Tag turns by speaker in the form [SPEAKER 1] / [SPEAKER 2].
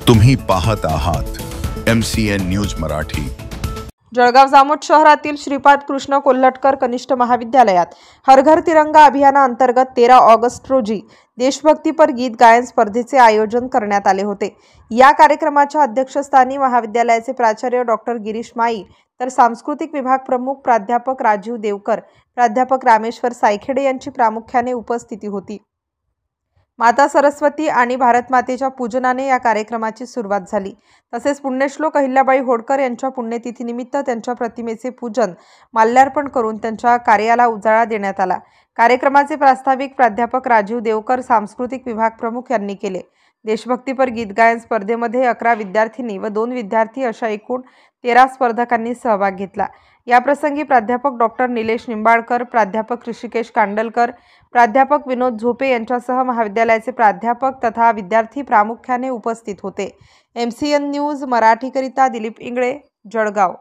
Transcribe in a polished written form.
[SPEAKER 1] तुम्ही पाहत आहात MCN न्यूज मराठी।
[SPEAKER 2] जळगाव जामोद शहरातील श्रीपाद कृष्ण कोल्हटकर कनिष्ठ महाविद्यालयात हर घर तिरंगा अभियानाअंतर्गत 13 ऑगस्ट रोजी देशभक्तीपर गीत गायन स्पर्धेचे आयोजन करण्यात आले होते। या कार्यक्रमाच्या अध्यक्षस्थानी महाविद्यालयाचे प्राचार्य डॉक्टर गिरीश माई तर सांस्कृतिक विभाग प्रमुख प्राध्यापक राजीव देवकर, प्राध्यापक रामेश्वर सायखेडे यांची प्रामुख्याने उपस्थिती होती। माता सरस्वती आणि भारत मातेच्या पूजनाने या कार्यक्रमाची सुरुवात झाली। तसेच पुण्यश्लोक अहिल्याबाई होळकर यांच्या पुण्यतिथीनिमित्त त्यांच्या प्रतिमेचे पूजन, माल्यार्पण करून त्यांच्या कार्याला उजाळा देण्यात आला। कार्यक्रमाचे प्रास्ताविक प्राध्यापक राजीव देवकर, सांस्कृतिक विभाग प्रमुख यांनी केले। देशभक्तीपर गीत गायन स्पर्धेमध्ये 11 विद्यार्थिनी व 2 विद्यार्थी अशा एकूण 13 स्पर्धकांनी सहभाग घेतला। या प्रसंगी प्राध्यापक डॉक्टर निलेश निंबाळकर, प्राध्यापक ऋषिकेश कांडलकर, प्राध्यापक विनोद झोपे यांच्यासह महाविद्यालयाचे प्राध्यापक तथा विद्यार्थी प्रामुख्याने उपस्थित होते। MCN न्यूज मराठीकरिता दिलीप इंगळे, जळगाव।